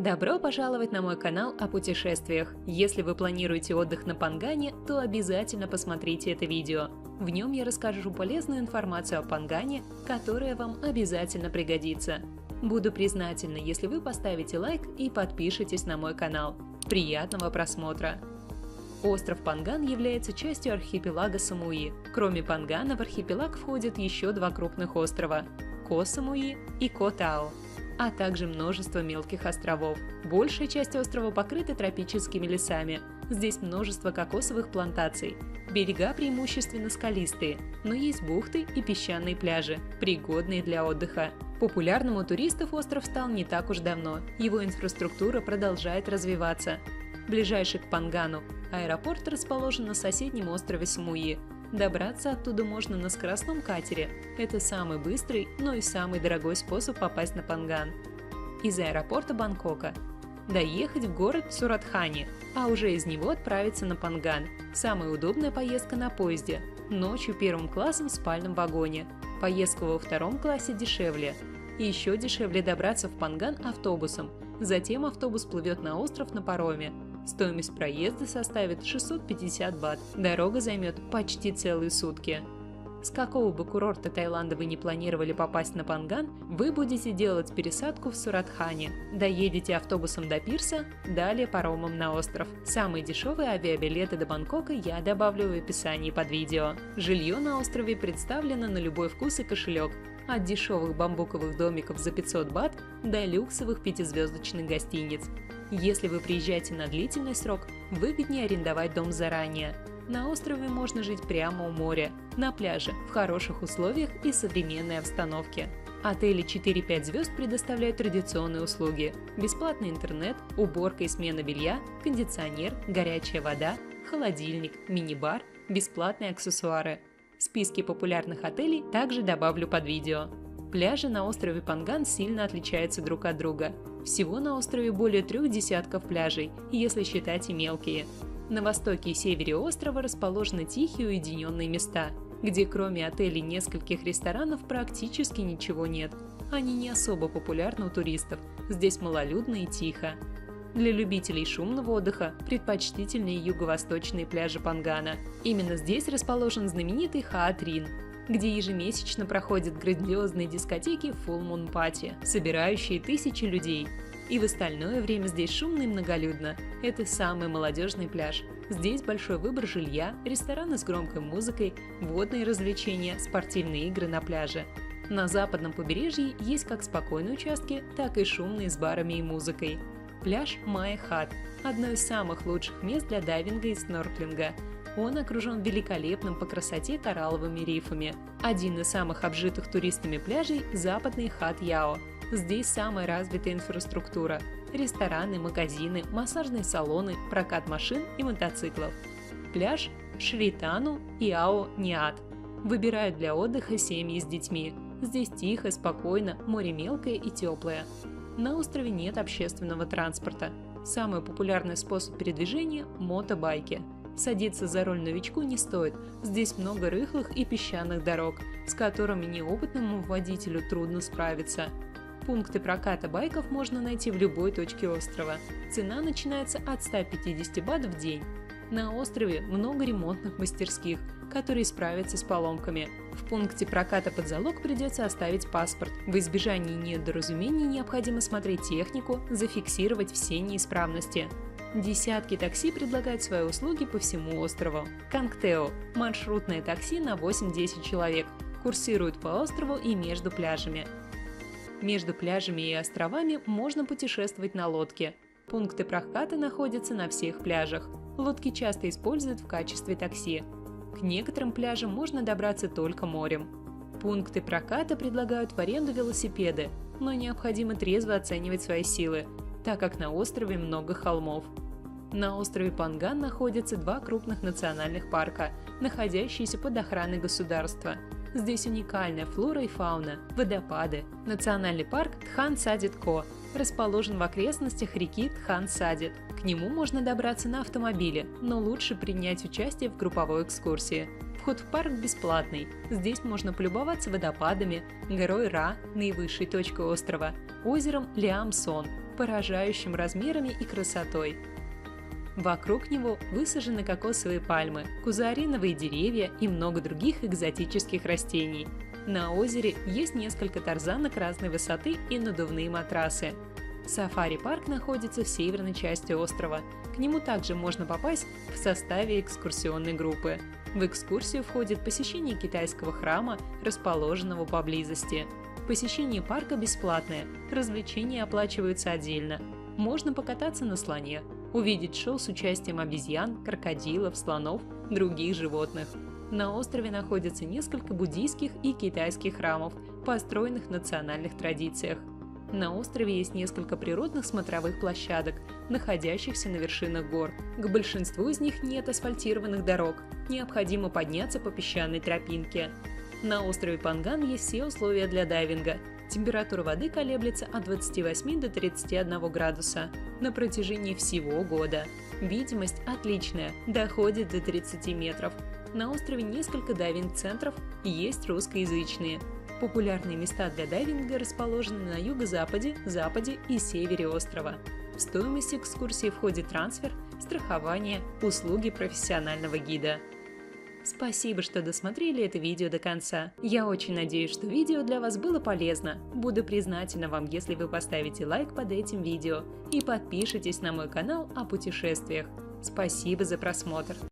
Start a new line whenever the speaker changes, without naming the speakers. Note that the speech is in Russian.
Добро пожаловать на мой канал о путешествиях. Если вы планируете отдых на Пангане, то обязательно посмотрите это видео. В нем я расскажу полезную информацию о Пангане, которая вам обязательно пригодится. Буду признательна, если вы поставите лайк и подпишитесь на мой канал. Приятного просмотра! Остров Панган является частью архипелага Самуи. Кроме Пангана в архипелаг входят еще два крупных острова – Ко Самуи и Ко Тао, а также множество мелких островов. Большая часть острова покрыта тропическими лесами. Здесь множество кокосовых плантаций. Берега преимущественно скалистые, но есть бухты и песчаные пляжи, пригодные для отдыха. Популярным у туристов остров стал не так уж давно. Его инфраструктура продолжает развиваться. Ближайший к Пангану аэропорт расположен на соседнем острове Самуи. Добраться оттуда можно на скоростном катере. Это самый быстрый, но и самый дорогой способ попасть на Панган. Из аэропорта Бангкока доехать в город Суратхани, а уже из него отправиться на Панган. Самая удобная поездка на поезде. Ночью первым классом в спальном вагоне. Поездка во втором классе дешевле. И еще дешевле добраться в Панган автобусом. Затем автобус плывет на остров на пароме. Стоимость проезда составит 650 бат. Дорога займет почти целые сутки. С какого бы курорта Таиланда вы не планировали попасть на Панган, вы будете делать пересадку в Суратхане. Доедете автобусом до пирса, далее паромом на остров. Самые дешевые авиабилеты до Бангкока я добавлю в описании под видео. Жилье на острове представлено на любой вкус и кошелек. От дешевых бамбуковых домиков за 500 бат до люксовых пятизвездочных гостиниц. Если вы приезжаете на длительный срок, выгоднее арендовать дом заранее. На острове можно жить прямо у моря, на пляже, в хороших условиях и современной обстановке. Отели 4-5 звезд предоставляют традиционные услуги: бесплатный интернет, уборка и смена белья, кондиционер, горячая вода, холодильник, мини-бар, бесплатные аксессуары. Списки популярных отелей также добавлю под видео. Пляжи на острове Панган сильно отличаются друг от друга. Всего на острове более 3 десятков пляжей, если считать и мелкие. На востоке и севере острова расположены тихие уединенные места, где кроме отелей и нескольких ресторанов практически ничего нет. Они не особо популярны у туристов, здесь малолюдно и тихо. Для любителей шумного отдыха предпочтительнее юго-восточные пляжи Пангана. Именно здесь расположен знаменитый Хаат Рин, где ежемесячно проходят грандиозные дискотеки Full Moon Party, собирающие тысячи людей. И в остальное время здесь шумно и многолюдно. Это самый молодежный пляж. Здесь большой выбор жилья, рестораны с громкой музыкой, водные развлечения, спортивные игры на пляже. На западном побережье есть как спокойные участки, так и шумные с барами и музыкой. Пляж Майя Хат – одно из самых лучших мест для дайвинга и снорклинга. Он окружен великолепным по красоте коралловыми рифами. Один из самых обжитых туристами пляжей – западный Хат Яо. Здесь самая развитая инфраструктура – рестораны, магазины, массажные салоны, прокат машин и мотоциклов. Пляж Шритану и Ао Ниат выбирают для отдыха семьи с детьми. Здесь тихо, спокойно, море мелкое и теплое. На острове нет общественного транспорта. Самый популярный способ передвижения – мотобайки. Садиться за руль новичку не стоит, здесь много рыхлых и песчаных дорог, с которыми неопытному водителю трудно справиться. Пункты проката байков можно найти в любой точке острова. Цена начинается от 150 бат в день. На острове много ремонтных мастерских, которые справятся с поломками. В пункте проката под залог придется оставить паспорт. В избежании недоразумений необходимо смотреть технику, зафиксировать все неисправности. Десятки такси предлагают свои услуги по всему острову. Кангтео – маршрутное такси на 8-10 человек, курсирует по острову и между пляжами. Между пляжами и островами можно путешествовать на лодке. Пункты проката находятся на всех пляжах. Лодки часто используют в качестве такси. К некоторым пляжам можно добраться только морем. Пункты проката предлагают в аренду велосипеды, но необходимо трезво оценивать свои силы, так как на острове много холмов. На острове Панган находятся два крупных национальных парка, находящиеся под охраной государства. Здесь уникальная флора и фауна, водопады. Национальный парк Тхан-Садит-Ко расположен в окрестностях реки Тхан-Садит. К нему можно добраться на автомобиле, но лучше принять участие в групповой экскурсии. Вход в парк бесплатный. Здесь можно полюбоваться водопадами, горой Ра, наивысшей точкой острова, озером Лиам-Сон, поражающим размерами и красотой. Вокруг него высажены кокосовые пальмы, кузариновые деревья и много других экзотических растений. На озере есть несколько тарзанок разной высоты и надувные матрасы. Сафари-парк находится в северной части острова. К нему также можно попасть в составе экскурсионной группы. В экскурсию входит посещение китайского храма, расположенного поблизости. Посещение парка бесплатное, развлечения оплачиваются отдельно. Можно покататься на слоне, увидеть шоу с участием обезьян, крокодилов, слонов, других животных. На острове находится несколько буддийских и китайских храмов, построенных в национальных традициях. На острове есть несколько природных смотровых площадок, находящихся на вершинах гор. К большинству из них нет асфальтированных дорог, необходимо подняться по песчаной тропинке. На острове Панган есть все условия для дайвинга. Температура воды колеблется от 28 до 31 градуса на протяжении всего года. Видимость отличная, доходит до 30 метров. На острове несколько дайвинг-центров, есть русскоязычные. Популярные места для дайвинга расположены на юго-западе, западе и севере острова. В стоимость экскурсии входит трансфер, страхование, услуги профессионального гида. Спасибо, что досмотрели это видео до конца. Я очень надеюсь, что видео для вас было полезно. Буду признательна вам, если вы поставите лайк под этим видео и подпишитесь на мой канал о путешествиях. Спасибо за просмотр.